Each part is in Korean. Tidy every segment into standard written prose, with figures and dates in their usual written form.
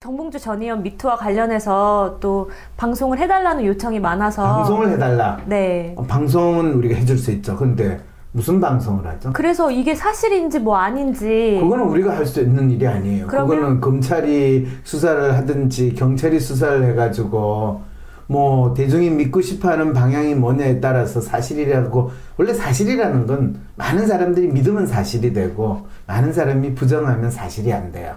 정봉주 전 의원 미투와 관련해서 또 방송을 해달라는 요청이 많아서. 방송을 해달라? 네. 방송은 우리가 해줄 수 있죠. 근데 무슨 방송을 하죠? 그래서 이게 사실인지 뭐 아닌지. 그거는 우리가 할 수 있는 일이 아니에요. 그거는 검찰이 수사를 하든지 경찰이 수사를 해가지고 뭐 대중이 믿고 싶어하는 방향이 뭐냐에 따라서 사실이라고. 원래 사실이라는 건 많은 사람들이 믿으면 사실이 되고 많은 사람이 부정하면 사실이 안 돼요.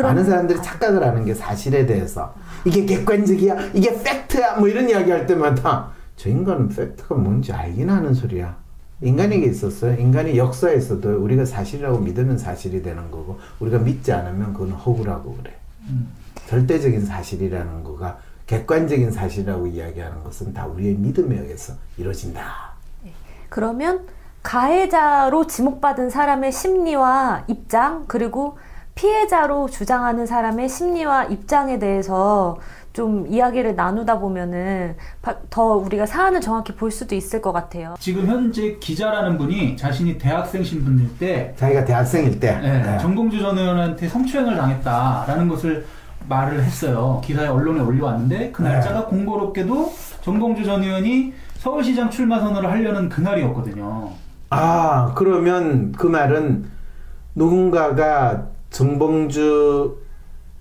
많은 사람들이 착각을 하는 게 사실에 대해서 이게 객관적이야, 이게 팩트야 뭐 이런 이야기 할 때마다 저 인간은 팩트가 뭔지 알긴 하는 소리야. 인간에게 있었어요. 인간의 역사에서도 우리가 사실이라고 믿으면 사실이 되는 거고 우리가 믿지 않으면 그건 허구라고 그래. 절대적인 사실이라는 거가 객관적인 사실이라고 이야기하는 것은 다 우리의 믿음에 의해서 이루어진다. 그러면 가해자로 지목받은 사람의 심리와 입장, 그리고 피해자로 주장하는 사람의 심리와 입장에 대해서 좀 이야기를 나누다 보면은 더 우리가 사안을 정확히 볼 수도 있을 것 같아요. 지금 현재 기자라는 분이 자신이 대학생 신분일 때, 자기가 대학생일 때 네. 정봉주 전 의원한테 성추행을 당했다라는 것을 말을 했어요. 기사에 언론에 올려왔는데 그 날짜가 공교롭게도 정봉주 전 의원이 서울시장 출마 선언을 하려는 그날이었거든요. 그러면 그 말은 누군가가 정봉주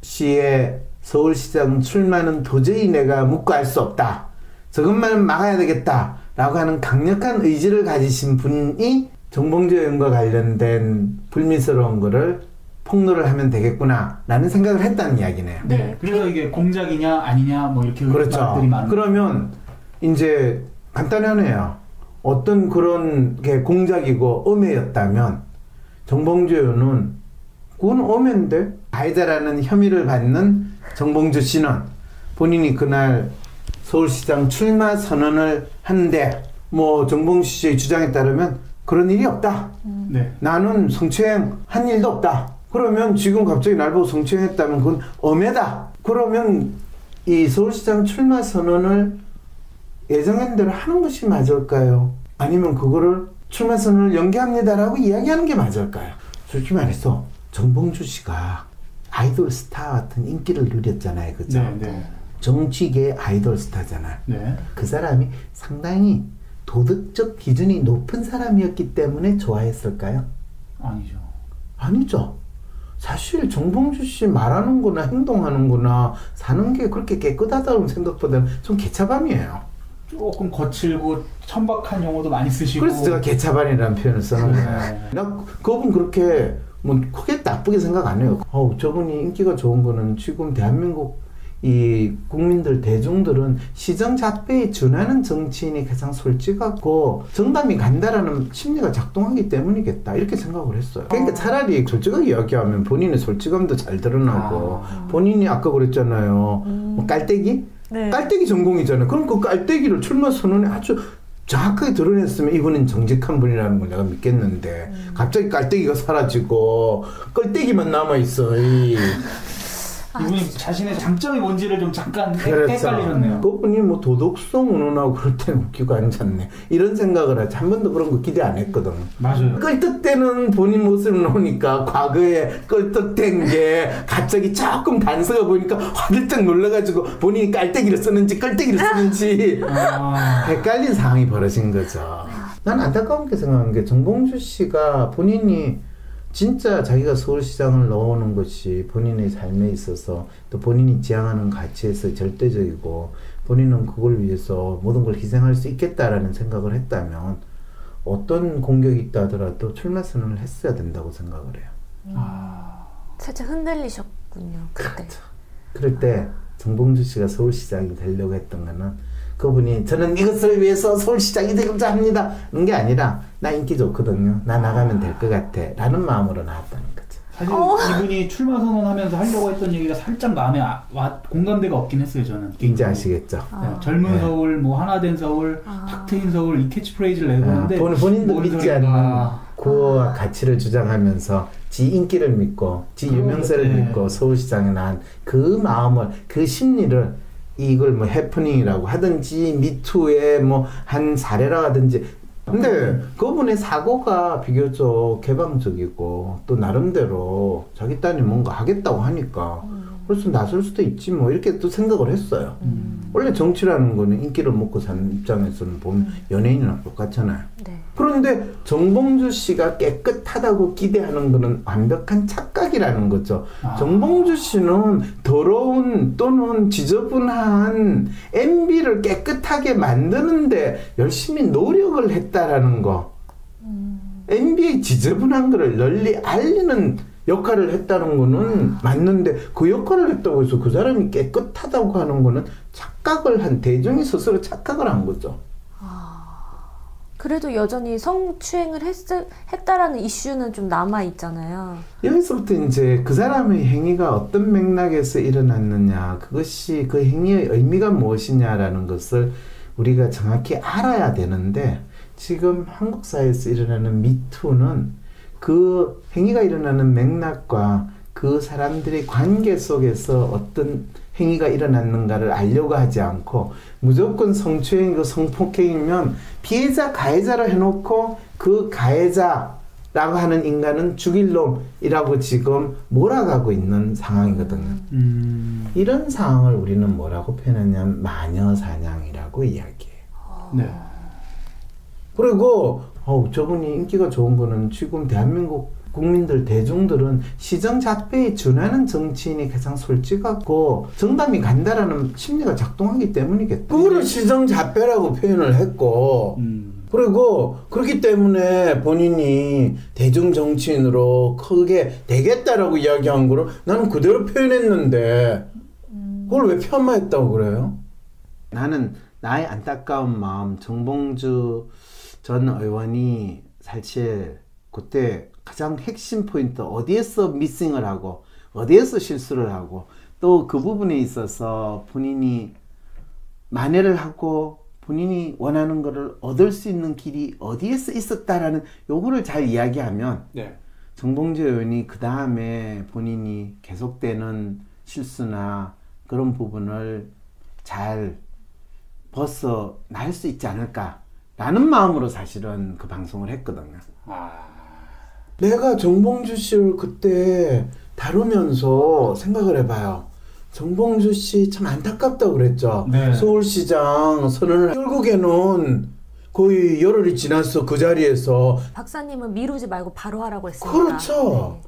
씨의 서울시장 출마는 도저히 내가 묵고 할 수 없다. 저것만은 막아야 되겠다. 라고 하는 강력한 의지를 가지신 분이 정봉주 의원과 관련된 불미스러운 거를 폭로를 하면 되겠구나. 라는 생각을 했다는 이야기네요. 네. 그래서 이게 공작이냐 아니냐 뭐 이렇게 그렇죠. 말들이 많은. 그러면 이제 간단하네요. 어떤 그런 게 공작이고 음해였다면 정봉주 의원은 그건 오면인데 가해자라는 혐의를 받는 정봉주 씨는 본인이 그날 서울시장 출마 선언을 하는데 뭐 정봉주 씨의 주장에 따르면 그런 일이 없다. 네. 나는 성추행 한 일도 없다. 그러면 지금 갑자기 날 보고 성추행했다면 그건 엄해다. 그러면 이 서울시장 출마 선언을 예정한 대로 하는 것이 맞을까요? 아니면 그거를 출마 선언을 연기합니다라고 이야기하는 게 맞을까요? 솔직히 말해서 정봉주 씨가 아이돌 스타 같은 인기를 누렸잖아요. 그죠? 네, 네. 정치계의 아이돌 스타잖아요. 네. 그 사람이 상당히 도덕적 기준이 높은 사람이었기 때문에 좋아했을까요? 아니죠. 아니죠. 사실 정봉주 씨 말하는 거나 행동하는 거나 사는 게 그렇게 깨끗하다는 생각보다는 좀 개차반이에요. 조금 거칠고 천박한 용어도 많이 쓰시고. 그래서 제가 개차반이라는 표현을 써놓은 거예요. 나 그분 그렇게 뭐 크게 나쁘게 생각 안 해요. 저분이 인기가 좋은 거는 지금 대한민국 이 국민들 대중들은 시정잡배에 준하는 정치인이 가장 솔직하고 정담이 간다라는 심리가 작동하기 때문이겠다 이렇게 생각을 했어요. 그러니까 차라리 솔직하게 이야기하면 본인의 솔직함도 잘 드러나고 본인이 아까 그랬잖아요. 뭐 깔때기? 네. 깔때기 전공이잖아요. 그럼 그 깔때기를 출마 선언에 아주 정확하게 드러냈으면 이분은 정직한 분이라는 걸 내가 믿겠는데 갑자기 깔때기가 사라지고 껄때기만 남아있어. 이분이 자신의 장점이 뭔지를 좀 잠깐 그렇죠. 헷갈리셨네요. 그분이 뭐 도덕성 운운하고 그럴 때는 웃기고 앉았네. 이런 생각을 하지. 한 번도 그런 거 기대 안 했거든. 맞아요. 껄떡대는 본인 모습을 놓으니까 과거에 껄떡댄 게 갑자기 조금 단서가 보니까 화들짝 놀라가지고 본인이 깔때기를 쓰는지 껄때기를 쓰는지 헷갈린 상황이 벌어진 거죠. 난 안타까운 게 생각하는 게 정봉주 씨가 본인이 진짜 자기가 서울시장을 넣어오는 것이 본인의 삶에 있어서 또 본인이 지향하는 가치에서 절대적이고 본인은 그걸 위해서 모든 걸 희생할 수 있겠다라는 생각을 했다면 어떤 공격이 있다 하더라도 출마 선언을 했어야 된다고 생각을 해요. 살짝 흔들리셨군요. 그때. 그럴 때 정봉주 씨가 서울시장이 되려고 했던 거는 그분이 저는 이것을 위해서 서울시장이 되고자 합니다 이런 게 아니라 나 인기 좋거든요. 나 나가면 될 것 같아 라는 마음으로 나왔다는 거죠. 사실 이분이 출마 선언하면서 하려고 했던 얘기가 살짝 마음에 공감대가 없긴 했어요. 저는. 이제 아시겠죠? 네, 젊은 서울, 뭐 하나된 서울, 탁 트인 서울 이 캐치프레이즈를 내보는데 본인도 믿지 않는 구호와 가치를 주장하면서 지 인기를 믿고 지 유명세를 믿고 서울시장에 난 그 마음을 그 심리를 이걸 뭐 해프닝이라고 하든지 미투의 뭐 한 사례라 하든지 근데 그분의 사고가 비교적 개방적이고 또 나름대로 자기 딴이 뭔가 하겠다고 하니까 그래서 나설 수도 있지 뭐 이렇게 또 생각을 했어요. 원래 정치라는 거는 인기를 먹고 사는 입장에서는 보면 연예인이랑 똑같잖아요. 네. 그런데 정봉주 씨가 깨끗하다고 기대하는 거는 완벽한 착각이라는 거죠. 정봉주 씨는 더러운 또는 지저분한 MB를 깨끗하게 만드는데 열심히 노력을 했다라는 거. MB의 지저분한 거를 널리 알리는 역할을 했다는 거는 맞는데 그 역할을 했다고 해서 그 사람이 깨끗하다고 하는 거는 착각을 한 대중이 스스로 착각을 한 거죠. 그래도 여전히 성추행을 했다라는 이슈는 좀 남아 있잖아요. 여기서부터 이제 그 사람의 행위가 어떤 맥락에서 일어났느냐, 그것이 그 행위의 의미가 무엇이냐라는 것을 우리가 정확히 알아야 되는데, 지금 한국 사회에서 일어나는 미투는 그 행위가 일어나는 맥락과 그 사람들의 관계 속에서 어떤 행위가 일어났는가를 알려고 하지 않고 무조건 성추행이고 성폭행이면 피해자 가해자로 해놓고 그 가해자라고 하는 인간은 죽일 놈이라고 지금 몰아가고 있는 상황이거든요. 이런 상황을 우리는 뭐라고 표현하냐면 마녀사냥이라고 이야기해요. 네. 그리고 저분이 인기가 좋은 거는 지금 대한민국 국민들 대중들은 시정잡배에 준하는 정치인이 가장 솔직하고 정담이 간다라는 심리가 작동하기 때문이겠다. 그거를 시정잡배라고 표현을 했고 그리고 그렇기 때문에 본인이 대중정치인으로 크게 되겠다라고 이야기한 거를 나는 그대로 표현했는데 그걸 왜 폄하했다고 그래요? 나는 나의 안타까운 마음, 정봉주 전 의원이 사실 그때 가장 핵심 포인트 어디에서 미싱을 하고 어디에서 실수를 하고 또 그 부분에 있어서 본인이 만회를 하고 본인이 원하는 것을 얻을 수 있는 길이 어디에서 있었다라는 요거를 잘 이야기하면 네. 정봉주 의원이 그 다음에 본인이 계속되는 실수나 그런 부분을 잘 벗어날 수 있지 않을까라는 마음으로 사실은 그 방송을 했거든요. 내가 정봉주 씨를 그때 다루면서 생각을 해봐요. 정봉주 씨 참 안타깝다고 그랬죠. 네. 서울시장 선언을 결국에는 거의 열흘이 지났어. 그 자리에서 박사님은 미루지 말고 바로 하라고 했습니다. 그렇죠.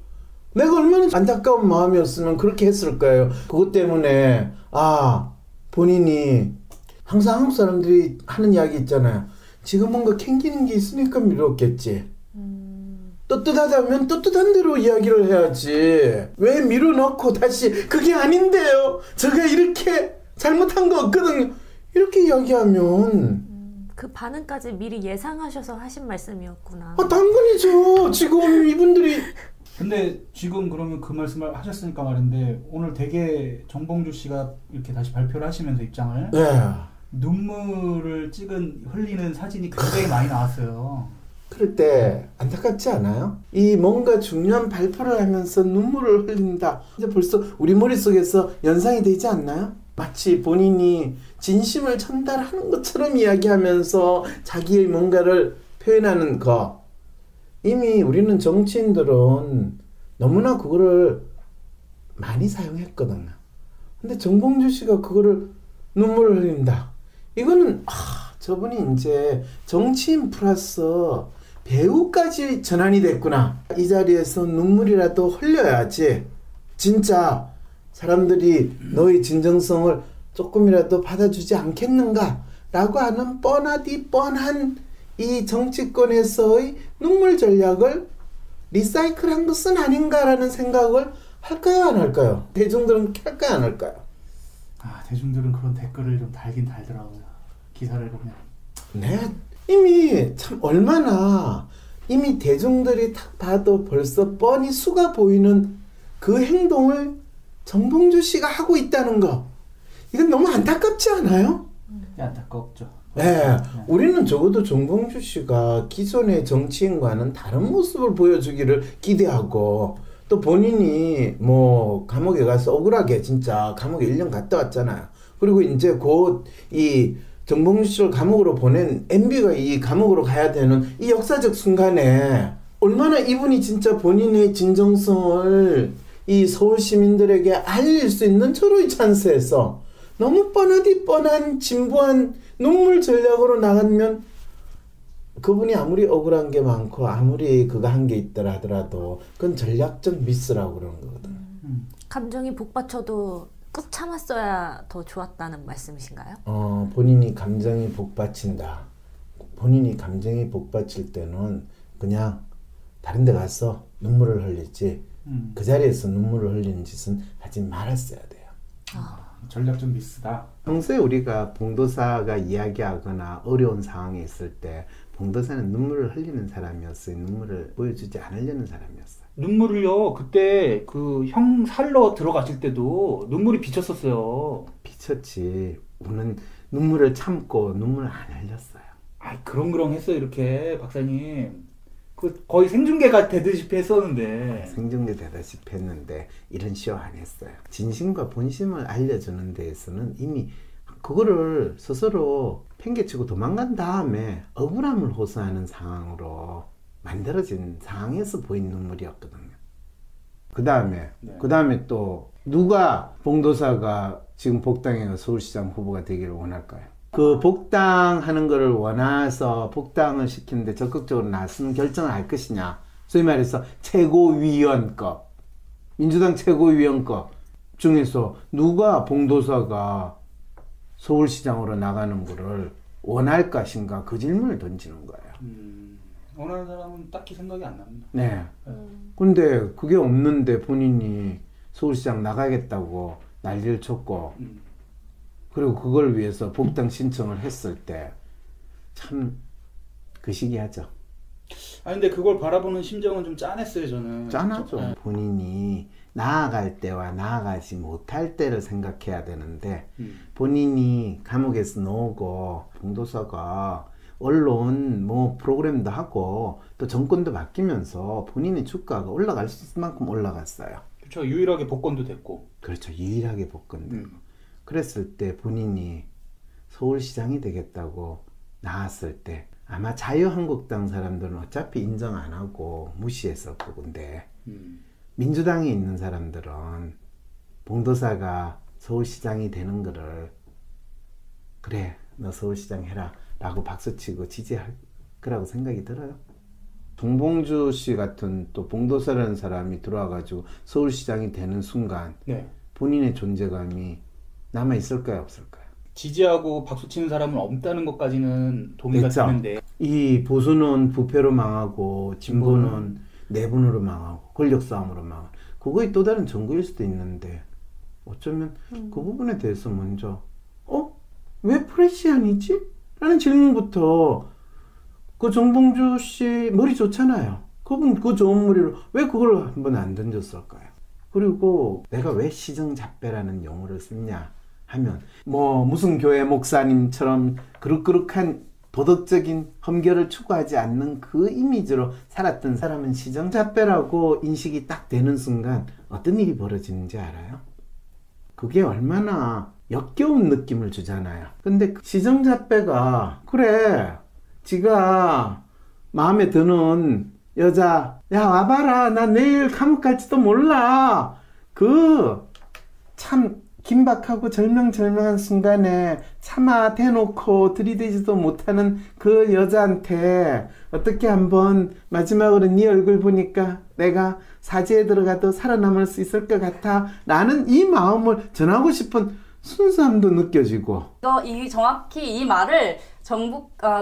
네. 내가 얼마나 안타까운 마음이었으면 그렇게 했을 거예요. 그것 때문에 본인이 항상 한국 사람들이 하는 이야기 있잖아요. 지금 뭔가 캥기는 게 있으니까 미뤘겠지. 떳떳하다면 떳떳한 대로 이야기를 해야지. 왜 밀어넣고 다시 그게 아닌데요. 제가 이렇게 잘못한 거 없거든요. 이렇게 이야기하면 그 반응까지 미리 예상하셔서 하신 말씀이었구나. 당근이죠. 지금 이분들이 근데 지금 그러면 그 말씀을 하셨으니까 말인데 오늘 되게 정봉주 씨가 이렇게 다시 발표를 하시면서 입장을 눈물을 흘리는 사진이 굉장히 많이 나왔어요. 그럴 때 안타깝지 않아요? 이 뭔가 중요한 발표를 하면서 눈물을 흘린다. 이제 벌써 우리 머릿속에서 연상이 되지 않나요? 마치 본인이 진심을 전달하는 것처럼 이야기하면서 자기의 뭔가를 표현하는 거. 이미 우리는 정치인들은 너무나 그거를 많이 사용했거든요. 근데 정봉주 씨가 그거를 눈물을 흘린다. 이거는 저분이 이제 정치인 플러스 배우까지 전환이 됐구나. 이 자리에서 눈물이라도 흘려야지 진짜 사람들이 너의 진정성을 조금이라도 받아주지 않겠는가 라고 하는 뻔하디 뻔한 이 정치권에서의 눈물 전략을 리사이클한 것은 아닌가라는 생각을 할까요 안 할까요? 대중들은 그렇게 할까요 안 할까요? 대중들은 그런 댓글을 좀 달긴 달더라고요. 기사를 보면. 네, 이미 참 얼마나 이미 대중들이 딱 봐도 벌써 뻔히 수가 보이는 그 행동을 정봉주 씨가 하고 있다는 거. 이건 너무 안타깝지 않아요? 안타깝죠. 네, 우리는 적어도 정봉주 씨가 기존의 정치인과는 다른 모습을 보여주기를 기대하고 또 본인이 뭐 감옥에 가서 억울하게 진짜 감옥에 1년 갔다 왔잖아요. 그리고 이제 곧 이 정봉주 씨를 감옥으로 보낸 MB가 이 감옥으로 가야 되는 이 역사적 순간에 얼마나 이분이 진짜 본인의 진정성을 이 서울 시민들에게 알릴 수 있는 절호의 찬스에서 너무 뻔한 진부한 눈물 전략으로 나가면 그분이 아무리 억울한 게 많고 아무리 그거 한 게 있더라 하더라도 그건 전략적 미스라고 그러는 거거든. 감정이 복받쳐도 꾹 참았어야 더 좋았다는 말씀이신가요? 본인이 감정이 복받친다. 본인이 감정이 복받칠 때는 그냥 다른 데 가서 눈물을 흘리지 그 자리에서 눈물을 흘리는 짓은 하지 말았어야 돼요. 전략적 미스다. 평소에 우리가 봉도사가 이야기하거나 어려운 상황에 있을 때 봉도사는 눈물을 흘리는 사람이었어요. 눈물을 보여주지 않으려는 사람이었어요. 눈물을요. 그때 그 형 살러 들어가실 때도 눈물이 비쳤었어요. 비쳤지. 우는 눈물을 참고 눈물을 안 흘렸어요. 아, 그렁그렁했어요. 이렇게 박사님. 그 거의 생중계가 되듯이 했었는데. 생중계 되다시피 했는데 이런 쇼 안 했어요. 진심과 본심을 알려주는 데에서는 이미 그거를 스스로 팽개치고 도망간 다음에 억울함을 호소하는 상황으로 만들어진 상황에서 보인 눈물이었거든요. 그 다음에 또 누가 봉도사가 지금 복당해가 서울시장 후보가 되기를 원할까요? 그 복당하는 거를 원해서 복당을 시키는데 적극적으로 나서는 결정을 할 것이냐. 소위 말해서 최고위원급, 민주당 최고위원급 중에서 누가 봉도사가 서울시장으로 나가는 거를 원할 것인가, 그 질문을 던지는 거예요. 원하는 사람은 딱히 생각이 안 납니다. 네. 근데 그게 없는데 본인이 서울시장 나가겠다고 난리를 쳤고 그리고 그걸 위해서 복당 신청을 했을 때 참 그 시기하죠. 근데 그걸 바라보는 심정은 좀 짠했어요, 저는. 짠하죠. 네. 본인이 나아갈 때와 나아가지 못할 때를 생각해야 되는데 본인이 감옥에서 나오고 봉도사가 언론 뭐 프로그램도 하고 또 정권도 바뀌면서 본인의 주가가 올라갈 수 있을 만큼 올라갔어요. 그렇죠. 유일하게 복권도 됐고. 그렇죠. 유일하게 복권되고. 그랬을 때 본인이 서울시장이 되겠다고 나왔을 때 아마 자유한국당 사람들은 어차피 인정 안 하고 무시했을 거건데 민주당에 있는 사람들은 봉도사가 서울시장이 되는 거를 그래 너 서울시장 해라 라고 박수치고 지지할 거라고 생각이 들어요. 정봉주 씨 같은 또 봉도사라는 사람이 들어와가지고 서울시장이 되는 순간 네. 본인의 존재감이 남아있을까요 없을까요? 지지하고 박수치는 사람은 없다는 것까지는 동의가 됐죠? 되는데 이 보수는 부패로 망하고 진보는 내분으로 망하고 권력싸움으로 망하고 그거의 또 다른 증거일 수도 있는데 어쩌면 그 부분에 대해서 먼저 왜 프레시안이지? 라는 질문부터 그 정봉주 씨 머리 좋잖아요. 그분 그 좋은 머리로 왜 그걸 한번 안 던졌을까요? 그리고 내가 왜 시정잡배라는 용어를 썼냐 하면 뭐 무슨 교회 목사님처럼 그릇그릇한 도덕적인 험결을 추구하지 않는 그 이미지로 살았던 사람은 시정잡배라고 인식이 딱 되는 순간 어떤 일이 벌어지는지 알아요? 그게 얼마나 역겨운 느낌을 주잖아요. 근데 시정잡배가 그래 지가 마음에 드는 여자 야 와봐라 나 내일 감옥 갈지도 몰라 그 참 긴박하고 절명절명한 순간에 차마 대놓고 들이대지도 못하는 그 여자한테 어떻게 한번 마지막으로 네 얼굴 보니까 내가 사지에 들어가도 살아남을 수 있을 것 같아 라는 이 마음을 전하고 싶은 순수함도 느껴지고 정확히 이 말을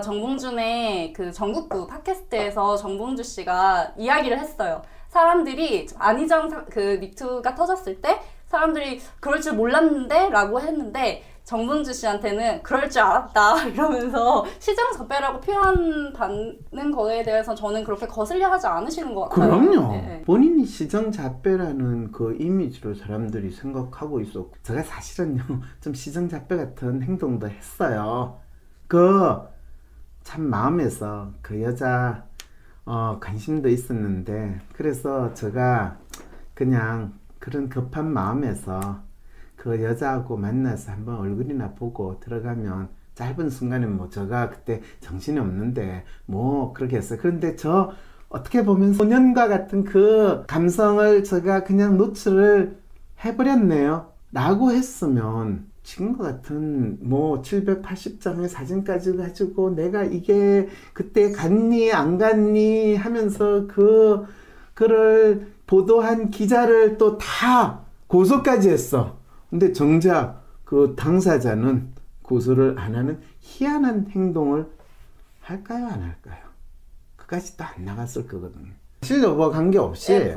정봉준의 그 전국구 팟캐스트에서 정봉주 씨가 이야기를 했어요. 사람들이 안희정 그 미투가 터졌을 때 사람들이 그럴 줄 몰랐는데 라고 했는데 정봉주 씨한테는 그럴 줄 알았다 이러면서 시정잡배라고 표현받는 거에 대해서 저는 그렇게 거슬려 하지 않으시는 것 같아요. 그럼요. 네. 본인이 시정잡배라는 그 이미지로 사람들이 생각하고 있었고 제가 사실은요 좀 시정잡배 같은 행동도 했어요. 참 마음에서 그 여자 관심도 있었는데 그래서 제가 그냥 그런 급한 마음에서 그 여자하고 만나서 한번 얼굴이나 보고 들어가면 짧은 순간에 뭐 제가 그때 정신이 없는데 뭐 그렇게 했어요. 그런데 어떻게 보면 소년과 같은 그 감성을 제가 그냥 노출을 해버렸네요. 라고 했으면 지금과 같은 뭐 780장의 사진까지 가지고 내가 이게 그때 갔니 안 갔니 하면서 그 글을 보도한 기자를 또 다 고소까지 했어. 근데 정작 그 당사자는 고소를 안 하는 희한한 행동을 할까요, 안 할까요? 그까지 또 안 나갔을 거거든요. 사실 여부와 관계없이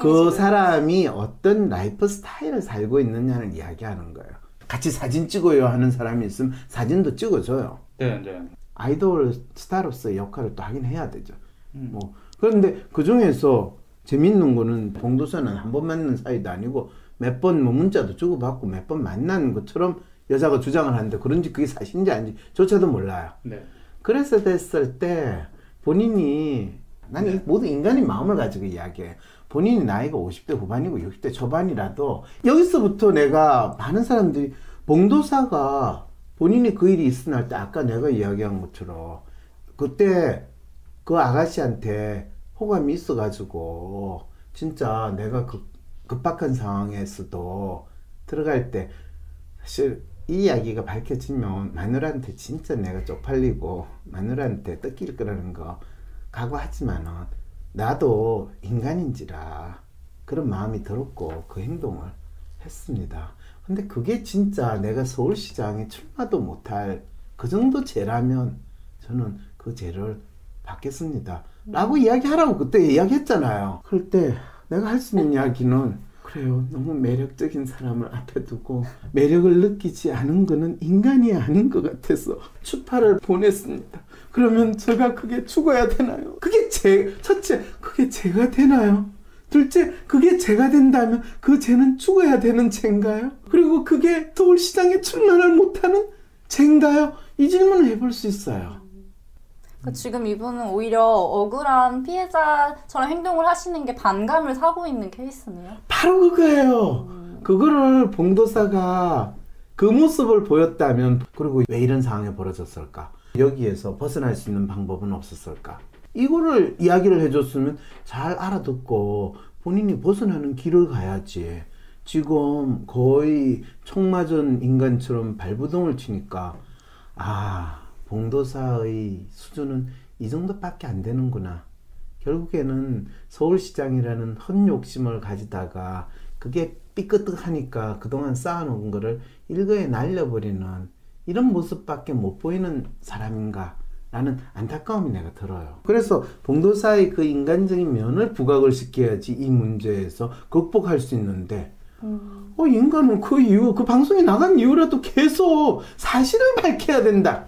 그 사람이 어떤 라이프 스타일을 살고 있느냐를 이야기하는 거예요. 같이 사진 찍어요 하는 사람이 있으면 사진도 찍어줘요. 네, 네. 아이돌 스타로서의 역할을 또 하긴 해야 되죠. 뭐 그런데 그 중에서 재밌는 거는 봉도사는 한 번 만난 사이도 아니고 몇 번 뭐 문자도 주고받고 몇 번 만난 것처럼 여자가 주장을 하는데 그런지 그게 사실인지 아닌지조차도 몰라요. 네. 그래서 됐을 때 본인이 난 모든 인간의 마음을 가지고 이야기해. 본인이 나이가 50대 후반이고 60대 초반이라도 여기서부터 내가 많은 사람들이 봉도사가 본인이 그 일이 있으나 때 아까 내가 이야기한 것처럼 그때 그 아가씨한테 호감이 있어가지고 진짜 내가 급박한 상황에서도 들어갈 때 사실 이 이야기가 밝혀지면 마누라한테 진짜 내가 쪽팔리고 마누라한테 뜯길 거라는 거 각오하지만은 나도 인간인지라 그런 마음이 들었고 그 행동을 했습니다. 근데 그게 진짜 내가 서울시장에 출마도 못할 그 정도 죄라면 저는 그 죄를 받겠습니다. 라고 이야기하라고 그때 이야기했잖아요. 그럴 때 내가 할 수 있는 이야기는 그래요. 너무 매력적인 사람을 앞에 두고 매력을 느끼지 않은 거는 인간이 아닌 것 같아서 추파를 보냈습니다. 그러면 제가 그게 죽어야 되나요? 그게 첫째, 그게 죄가 되나요? 둘째, 그게 죄가 된다면 그 죄는 죽어야 되는 죄인가요? 그리고 그게 서울시장에 출마를 못하는 죄인가요? 이 질문을 해볼 수 있어요. 지금 이분은 오히려 억울한 피해자처럼 행동을 하시는 게 반감을 사고 있는 케이스네요. 바로 그거예요. 그거를 봉도사가 그 모습을 보였다면 그리고 왜 이런 상황이 벌어졌을까? 여기에서 벗어날 수 있는 방법은 없었을까? 이거를 이야기를 해줬으면 잘 알아듣고 본인이 벗어나는 길을 가야지. 지금 거의 총 맞은 인간처럼 발부동을 치니까 봉도사의 수준은 이 정도밖에 안 되는구나. 결국에는 서울시장이라는 헛욕심을 가지다가 그게 삐끗하니까 그동안 쌓아놓은 거를 일거에 날려버리는 이런 모습밖에 못 보이는 사람인가 라는 안타까움이 내가 들어요. 그래서 봉도사의 그 인간적인 면을 부각을 시켜야지 이 문제에서 극복할 수 있는데 인간은 그 이후 그 방송에 나간 이후라도 계속 사실을 밝혀야 된다.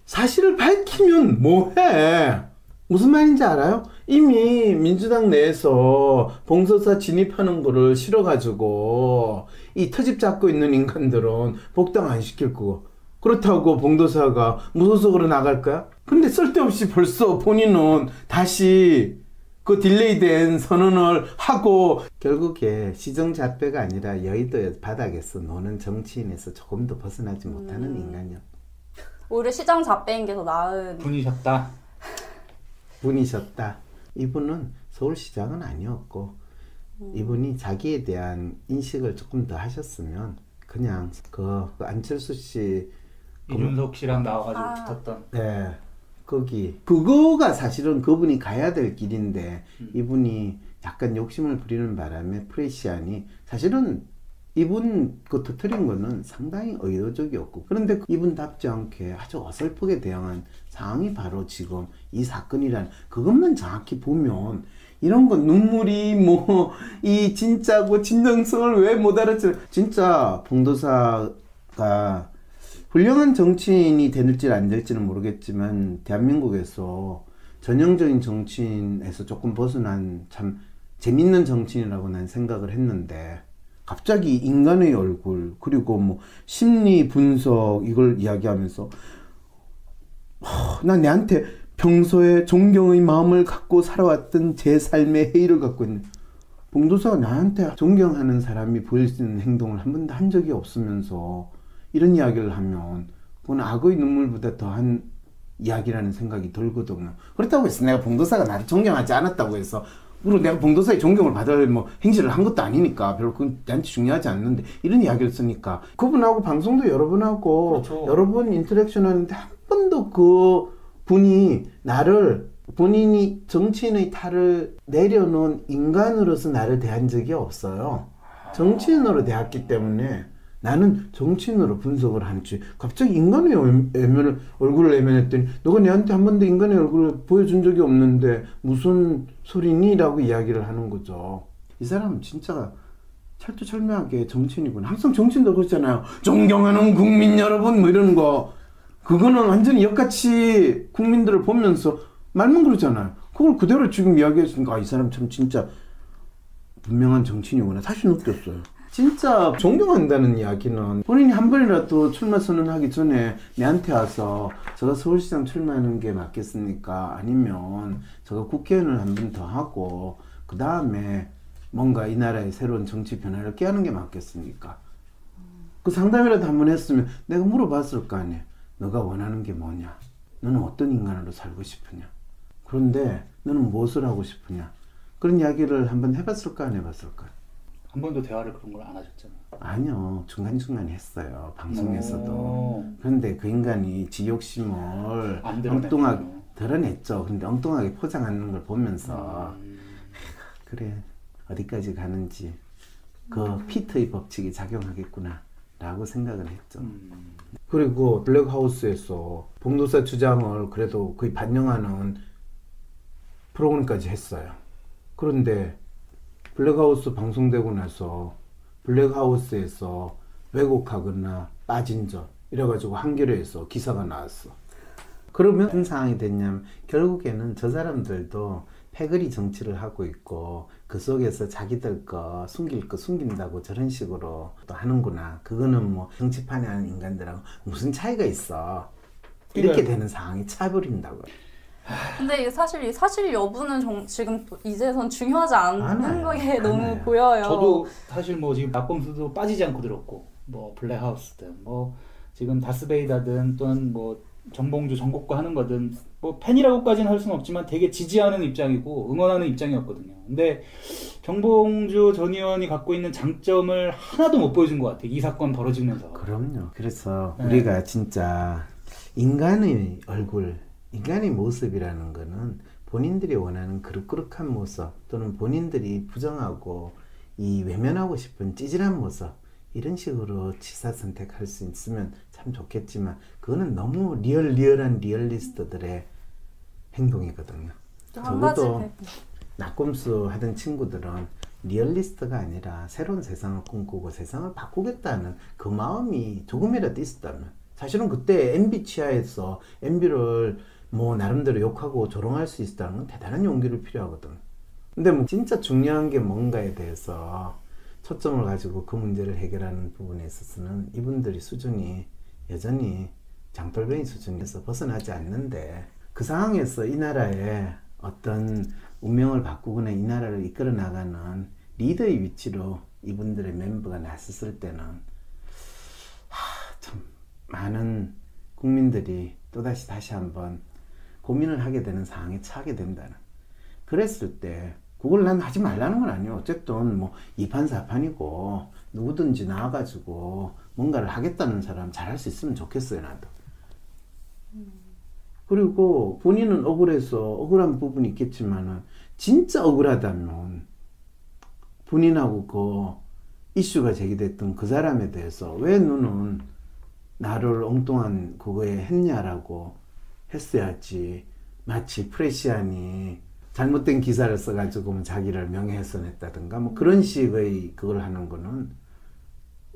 사실을 밝히면 뭐해? 무슨 말인지 알아요? 이미 민주당 내에서 봉도사 진입하는 거를 싫어가지고 이 트집 잡고 있는 인간들은 복당 안 시킬 거고 그렇다고 봉도사가 무소속으로 나갈까요? 근데 쓸데없이 벌써 본인은 다시 그 딜레이된 선언을 하고 결국에 시정잡배가 아니라 여의도 바닥에서 노는 정치인에서 조금 더 벗어나지 못하는 인간이요. 오히려 시장 잡배인 게 더 나은 분이셨다. 이분은 서울시장은 아니었고 이분이 자기에 대한 인식을 조금 더 하셨으면 그냥 그 안철수 씨 이준석 씨랑 나와가지고 붙었던 네 그거가 사실은 그분이 가야 될 길인데 이분이 약간 욕심을 부리는 바람에 프레시안이 사실은 이분 그 터뜨린 거는 상당히 의도적이었고 그런데 이분답지 않게 아주 어설프게 대응한 상황이 바로 지금 이 사건이란 그것만 정확히 보면 이런 거 눈물이 뭐 이 진짜고 진정성을 왜 못 알았지. 진짜 봉도사가 훌륭한 정치인이 될지 안 될지는 모르겠지만 대한민국에서 전형적인 정치인에서 조금 벗어난 참 재밌는 정치인이라고 난 생각을 했는데 갑자기 인간의 얼굴 그리고 뭐 심리 분석 이걸 이야기하면서 난 내한테 평소에 존경의 마음을 갖고 살아왔던 제 삶의 해이를 갖고 있는 봉도사가 나한테 존경하는 사람이 보일 수 있는 행동을 한 번도 한 적이 없으면서 이런 이야기를 하면 그건 악의 눈물보다 더한 이야기라는 생각이 들거든요. 그렇다고 해서 내가 봉도사가 나를 존경하지 않았다고 해서 그리고 내가 봉도사의 존경을 받을 뭐 행실을 한 것도 아니니까 별로 그건 나한테 중요하지 않는데 이런 이야기를 쓰니까 그분하고 방송도 여러 번 하고 그렇죠. 여러 번 인터랙션 하는데 한 번도 그 분이 나를 본인이 정치인의 탈을 내려놓은 인간으로서 나를 대한 적이 없어요. 정치인으로 대했기 때문에 나는 정치인으로 분석을 하지 갑자기 인간의 얼굴을 외면했더니 너가 내한테 한 번도 인간의 얼굴을 보여준 적이 없는데 무슨 소리니? 라고 이야기를 하는 거죠. 이 사람은 진짜 철두철미하게 정치인이구나. 항상 정치인도 그렇잖아요. 존경하는 국민 여러분 뭐 이런 거 그거는 완전히 역같이 국민들을 보면서 말만 그러잖아요. 그걸 그대로 지금 이야기했으니까 이 사람 참 진짜 분명한 정치인이구나 다시 느꼈어요. 진짜 존경한다는 이야기는 본인이 한 번이라도 출마 선언하기 전에 내한테 와서 제가 서울시장 출마하는 게 맞겠습니까? 아니면 제가 국회의원을 한 번 더 하고 그 다음에 뭔가 이 나라의 새로운 정치 변화를 깨하는 게 맞겠습니까? 그 상담이라도 한 번 했으면 내가 물어봤을 거 아니에요. 너가 원하는 게 뭐냐? 너는 어떤 인간으로 살고 싶으냐? 그런데 너는 무엇을 하고 싶으냐? 그런 이야기를 한번 해봤을까 안 해봤을까? 한 번도 대화를 그런 걸 안 하셨잖아요. 아니요. 중간중간 했어요. 방송에서도. 그런데 그 인간이 지 욕심을 엉뚱하게 드러냈죠. 그런데 엉뚱하게 포장하는 걸 보면서 그래 어디까지 가는지 그 피트의 법칙이 작용하겠구나 라고 생각을 했죠. 그리고 블랙하우스에서 봉도사 주장을 그래도 거의 반영하는 프로그램까지 했어요. 그런데 블랙하우스 방송되고 나서 블랙하우스에서 왜곡하거나 빠진 점 이래가지고 한겨레에서 기사가 나왔어. 그러면 무슨 상황이 됐냐면 결국에는 저 사람들도 패거리 정치를 하고 있고 그 속에서 자기들 거 숨길 거 숨긴다고 저런 식으로 또 하는구나. 그거는 뭐 정치판에 하는 인간들하고 무슨 차이가 있어. 이렇게 되는 상황이 차버린다고요. 근데 사실 여부는 지금 이제선 중요하지 않은 게 너무 보여요. 저도 사실 뭐 지금 낙범수도 빠지지 않고 들었고 뭐 블랙하우스든 뭐 지금 다스베이다든 또는 뭐 정봉주 정곡과 하는 거든 뭐 팬이라고까지는 할 수는 없지만 되게 지지하는 입장이고 응원하는 입장이었거든요. 근데 정봉주 전 의원이 갖고 있는 장점을 하나도 못 보여준 것 같아요. 이 사건 벌어지면서. 그럼요. 그래서 우리가 진짜 인간의 얼굴 인간의 모습이라는 거는 본인들이 원하는 그릇그릇한 모습 또는 본인들이 부정하고 이 외면하고 싶은 찌질한 모습 이런 식으로 취사 선택할 수 있으면 참 좋겠지만 그거는 너무 리얼한 리얼리스트들의 행동이거든요. 적어도 낙곰수 하던 친구들은 리얼리스트가 아니라 새로운 세상을 꿈꾸고 세상을 바꾸겠다는 그 마음이 조금이라도 있었다면 사실은 그때 MB 치하에서 MB를 뭐 나름대로 욕하고 조롱할 수 있다는 건 대단한 용기를 필요하거든. 근데 뭐 진짜 중요한 게 뭔가에 대해서 초점을 가지고 그 문제를 해결하는 부분에 있어서는 이분들이 수준이 여전히 장돌뱅이 수준에서 벗어나지 않는데 그 상황에서 이 나라의 어떤 운명을 바꾸거나 이 나라를 이끌어 나가는 리더의 위치로 이분들의 멤버가 나섰을 때는 참 많은 국민들이 다시 한번 고민을 하게 되는 상황에 처하게 된다는. 그랬을 때 그걸 난 하지 말라는 건 아니에요. 어쨌든 뭐 2판 4판이고 누구든지 나와가지고 뭔가를 하겠다는 사람 잘할 수 있으면 좋겠어요. 나도. 그리고 본인은 억울해서 억울한 부분이 있겠지만은 진짜 억울하다면 본인하고 그 이슈가 제기됐던 그 사람에 대해서 왜 너는 나를 엉뚱한 그거에 했냐라고 했어야지. 마치 프레시안이 잘못된 기사를 써가지고 자기를 명예훼손했다든가 뭐 그런 식의 그걸 하는 거는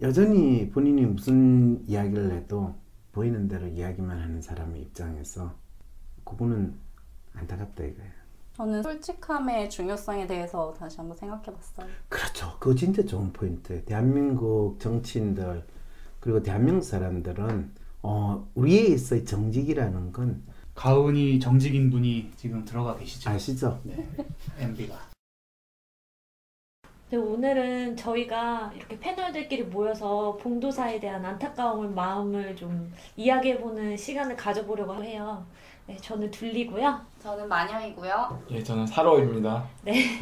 여전히 본인이 무슨 이야기를 해도 보이는 대로 이야기만 하는 사람의 입장에서 그거는 안타깝다 이거예요. 저는 솔직함의 중요성에 대해서 다시 한번 생각해봤어요. 그렇죠. 그거 진짜 좋은 포인트. 대한민국 정치인들 그리고 대한민국 사람들은 우리에 있어의 정직이라는 건 가은이 정직인 분이 지금 들어가 계시죠? 아시죠? 네, MB가. 네, 오늘은 저희가 이렇게 패널들끼리 모여서 봉도사에 대한 안타까움을 마음을 좀 이야기해보는 시간을 가져보려고 해요. 네, 저는 둘리고요. 저는 마녀이고요. 예, 저는 사로입니다. 네.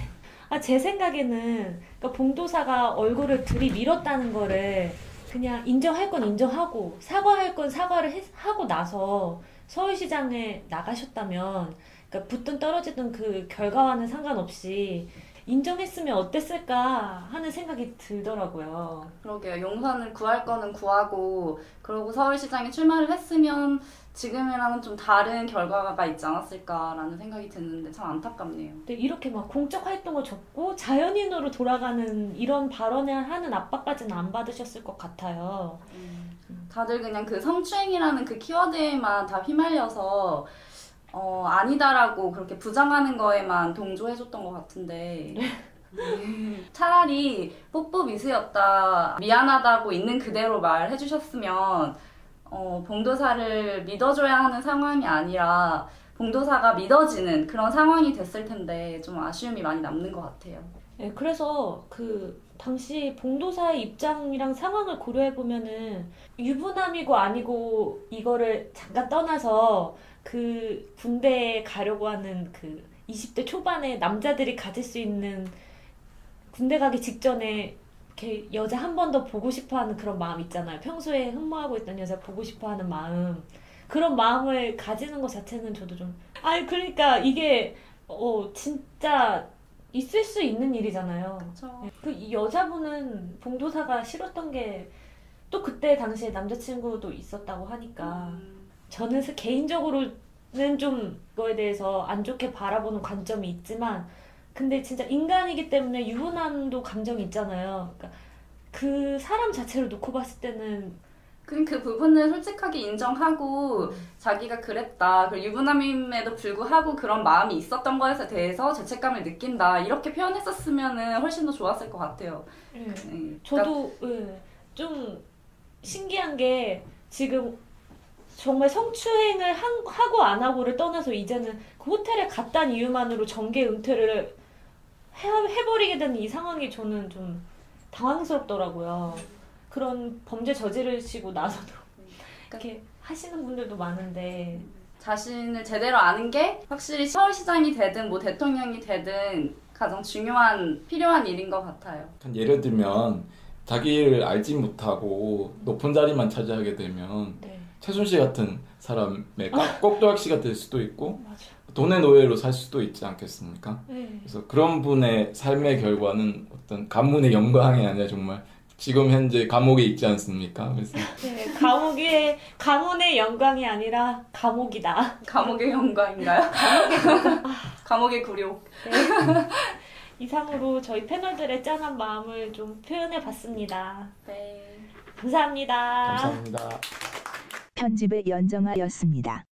제 생각에는 그러니까 봉도사가 얼굴을 들이밀었다는 거를 그냥 인정할 건 인정하고 사과할 건 사과를 하고 나서 서울시장에 나가셨다면 그러니까 붙든 떨어지든 그 결과와는 상관없이 인정했으면 어땠을까 하는 생각이 들더라고요. 그러게요. 용산을 구할 거는 구하고 그러고 서울시장에 출마를 했으면 지금이랑은 좀 다른 결과가 있지 않았을까라는 생각이 드는데 참 안타깝네요. 근데 이렇게 막 공적 활동을 접고 자연인으로 돌아가는 이런 발언을 하는 압박까지는 안 받으셨을 것 같아요. 다들 그냥 그 성추행이라는 그 키워드에만 다 휘말려서 아니다라고 그렇게 부정하는 거에만 동조해줬던 것 같은데 차라리 뽀뽀 미스였다, 미안하다고 있는 그대로 말해주셨으면 봉도사를 믿어줘야 하는 상황이 아니라 봉도사가 믿어지는 그런 상황이 됐을 텐데 좀 아쉬움이 많이 남는 것 같아요. 네, 그래서 그 당시 봉도사의 입장이랑 상황을 고려해보면은 유부남이고 아니고 이거를 잠깐 떠나서 그 군대에 가려고 하는 그 20대 초반의 남자들이 가질 수 있는 군대 가기 직전에 이렇게 여자 한 번 더 보고 싶어하는 그런 마음 있잖아요. 평소에 흠모하고 있던 여자 보고 싶어하는 마음, 그런 마음을 가지는 것 자체는 저도 좀 그러니까 이게 진짜 있을 수 있는 일이잖아요. 그렇죠. 이 여자분은 봉도사가 싫었던 게 또 그때 당시에 남자친구도 있었다고 하니까 저는 개인적으로는 좀 그거에 대해서 안 좋게 바라보는 관점이 있지만 근데 진짜 인간이기 때문에 유부남도 감정이 있잖아요. 그러니까 그 사람 자체를 놓고 봤을 때는 그 부분을 솔직하게 인정하고 자기가 그랬다. 그리고 유부남임에도 불구하고 그런 마음이 있었던 것에 대해서 죄책감을 느낀다. 이렇게 표현했었으면 훨씬 더 좋았을 것 같아요. 저도 좀 신기한 게 지금 정말 성추행을 하고 안 하고를 떠나서 이제는 그 호텔에 갔다는 이유만으로 정계 은퇴를 해버리게 되는 이 상황이 저는 좀 당황스럽더라고요. 그런 범죄 저지르시고 나서도 이렇게 하시는 분들도 많은데 자신을 제대로 아는 게 확실히 서울시장이 되든 뭐 대통령이 되든 가장 중요한 필요한 일인 것 같아요. 예를 들면 자기를 알지 못하고 높은 자리만 차지하게 되면 최순실 같은 사람의 꼭두각시가 될 수도 있고 돈의 노예로 살 수도 있지 않겠습니까? 그래서 그런 분의 삶의 결과는 어떤 가문의 영광이 아니라 정말 지금 현재 감옥에 있지 않습니까? 그래서 가문의 영광이 아니라 감옥이다. 감옥의 영광인가요? 감옥의 굴욕. 이상으로 저희 패널들의 짠한 마음을 좀 표현해봤습니다. 네. 감사합니다. 감사합니다. 편집의 연정아였습니다.